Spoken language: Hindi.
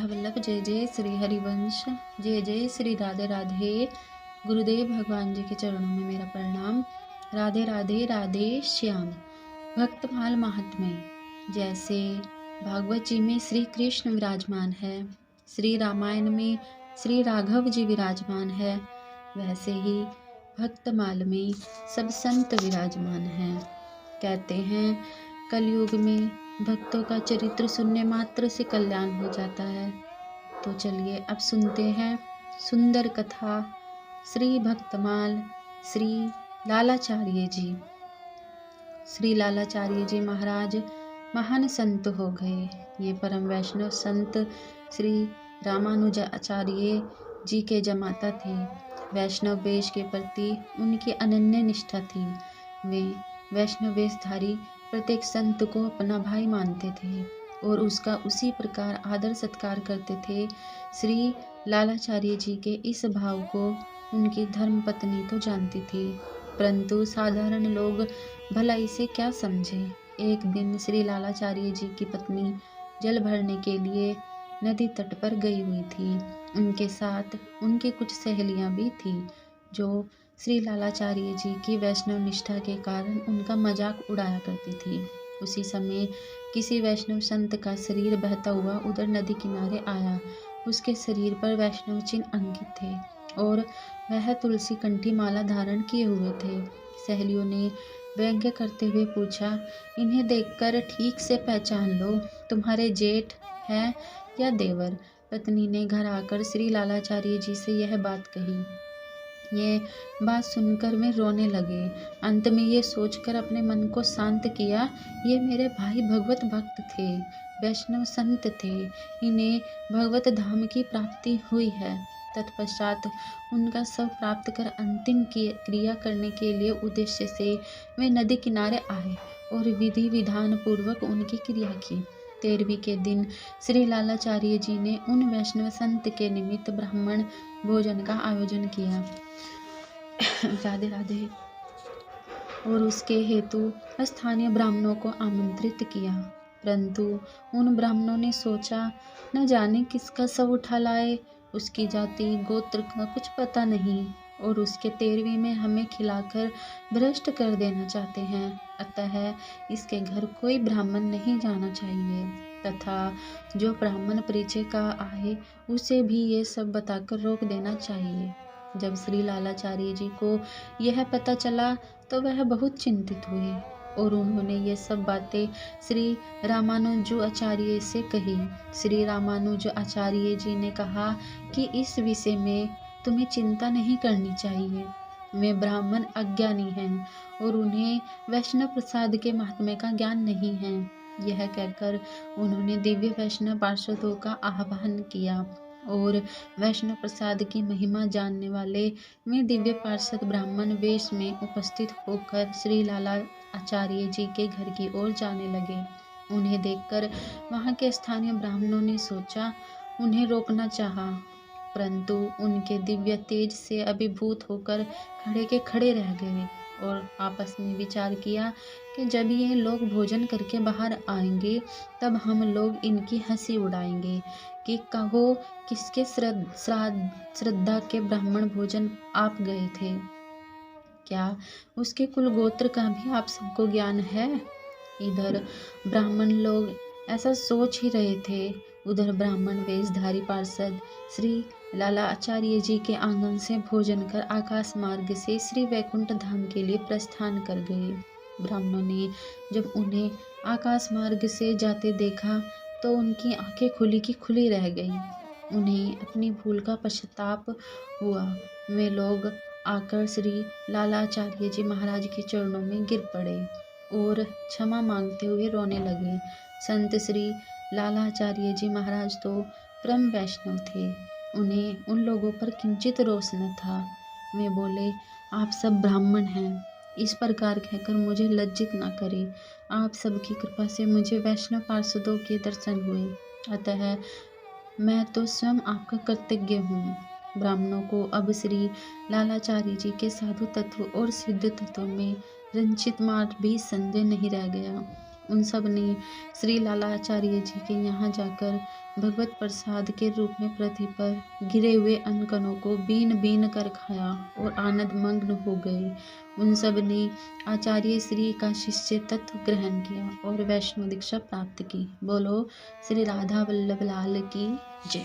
वल्लभ जय जय श्री हरिवंश, जय जय श्री राधे राधे। गुरुदेव भगवान जी के चरणों में मेरा प्रणाम। राधे राधे राधे श्याम। भक्तमाल महात्म्य। जैसे भागवत जी में श्री कृष्ण विराजमान है, श्री रामायण में श्री राघव जी विराजमान है, वैसे ही भक्तमाल में सब संत विराजमान हैं। कहते हैं कलयुग में भक्तों का चरित्र सुनने मात्र से कल्याण हो जाता है। तो चलिए अब सुनते हैं सुंदर कथा श्री भक्तमाल श्री लालाचार्य जी। श्री लालाचार्य जी महाराज महान संत हो गए। ये परम वैष्णव संत श्री रामानुजाचार्य जी के जमाता थे। वैष्णव वेश के प्रति उनकी अनन्य निष्ठा थी। वे वैष्णव वेशधारी प्रत्येक संत को अपना भाई मानते थे और उसका उसी प्रकार आदर सत्कार करते थे। श्री लालाचार्य जी के इस भाव को उनकी धर्मपत्नी तो जानती थी, परंतु साधारण लोग भला इसे क्या समझे। एक दिन श्री लालाचार्य जी की पत्नी जल भरने के लिए नदी तट पर गई हुई थी। उनके साथ उनकी कुछ सहेलियां भी थीं, जो श्री लालाचार्य जी की वैष्णव निष्ठा के कारण उनका मजाक उड़ाया करती थी। उसी समय किसी वैष्णव संत का शरीर बहता हुआ उधर नदी किनारे आया। उसके शरीर पर वैष्णव चिन्ह अंकित थे और वह तुलसी कंठी माला धारण किए हुए थे। सहेलियों ने व्यंग्य करते हुए पूछा, इन्हें देखकर ठीक से पहचान लो, तुम्हारे जेठ है या देवर। पत्नी ने घर आकर श्री लालाचार्य जी से यह बात कही। ये बात सुनकर वे रोने लगे। अंत में ये सोचकर अपने मन को शांत किया, ये मेरे भाई भगवत भक्त थे, वैष्णव संत थे, इन्हें भगवत धाम की प्राप्ति हुई है। तत्पश्चात उनका शव प्राप्त कर अंतिम क्रिया करने के लिए उद्देश्य से वे नदी किनारे आए और विधि विधान पूर्वक उनकी क्रिया की। 13वीं के दिन श्री लालाचार्य जी ने उन वैष्णव संत के निमित्त ब्राह्मण भोजन का आयोजन किया। राधे राधे। और उसके हेतु स्थानीय ब्राह्मणों को आमंत्रित किया, परंतु उन ब्राह्मणों ने सोचा न जाने किसका शव उठा लाए, उसकी जाति गोत्र का कुछ पता नहीं और उसके 13वीं में हमें खिलाकर भ्रष्ट कर देना चाहते हैं। अतः इसके घर कोई ब्राह्मण नहीं जाना चाहिए तथा जो ब्राह्मण परिचय का आए उसे भी ये सब बताकर रोक देना चाहिए। जब श्री लालाचार्य जी को यह पता चला तो वह बहुत चिंतित हुए और उन्होंने ये सब बातें श्री रामानुजाचार्य से कही। श्री रामानुजाचार्य जी ने कहा कि इस विषय में तुम्हें चिंता नहीं करनी चाहिए। वे ब्राह्मण अज्ञानी हैं और उन्हें वैष्णव प्रसाद के महात्म्य का ज्ञान नहीं है। यह कहकर उन्होंने दिव्य वैष्णव पार्षदों का आह्वान किया और वैष्णव प्रसाद की महिमा जानने वाले वे दिव्य पार्षद ब्राह्मण वेश में उपस्थित होकर श्री लालाचार्य जी के घर की ओर जाने लगे। उन्हें देखकर वहां के स्थानीय ब्राह्मणों ने सोचा, उन्हें रोकना चाहा, परंतु उनके दिव्य तेज से अभिभूत होकर खड़े के खड़े रह गए और आपस में विचार किया कि जब ये लोग भोजन करके बाहर आएंगे तब हम लोग इनकी हंसी उड़ाएंगे कि कहो किसके श्रद्धा के ब्राह्मण भोजन आप गए थे, क्या उसके कुल गोत्र का भी आप सबको ज्ञान है। इधर ब्राह्मण लोग ऐसा सोच ही रहे थे, उधर ब्राह्मण वेशधारी पार्षद श्री लालाचार्य जी के आंगन से भोजन कर आकाश मार्ग से श्री वैकुंठ धाम के लिए प्रस्थान कर गए। ब्राह्मणों ने जब उन्हें आकाश मार्ग से जाते देखा तो उनकी आंखें खुली की खुली रह गईं। उन्हें अपनी भूल का पश्चाताप हुआ। वे लोग आकर श्री लालाचार्य जी महाराज के चरणों में गिर पड़े और क्षमा मांगते हुए रोने लगे। संत श्री लालाचार्य जी महाराज तो परम वैष्णव थे, उन्हें उन लोगों पर किंचित रोष न था। वे बोले, आप सब ब्राह्मण हैं, इस प्रकार कहकर मुझे लज्जित न करें। आप सबकी कृपा से मुझे वैष्णव पार्षदों के दर्शन हुए, अतः मैं तो स्वयं आपका कृतज्ञ हूँ। ब्राह्मणों को अब श्री लालाचार्य जी के साधु तत्व और सिद्ध तत्व में रंचित मात्र भी संदेह नहीं रह गया। उन सब ने श्री लालाचार्य जी के यहाँ जाकर भगवत प्रसाद के रूप में पृथ्वी पर गिरे हुए अन्न कणों को बीन बीन कर खाया और आनंद मग्न हो गए। उन सब ने आचार्य श्री का शिष्य तत्व ग्रहण किया और वैष्णव दीक्षा प्राप्त की। बोलो श्री राधा वल्लभ लाल की जय।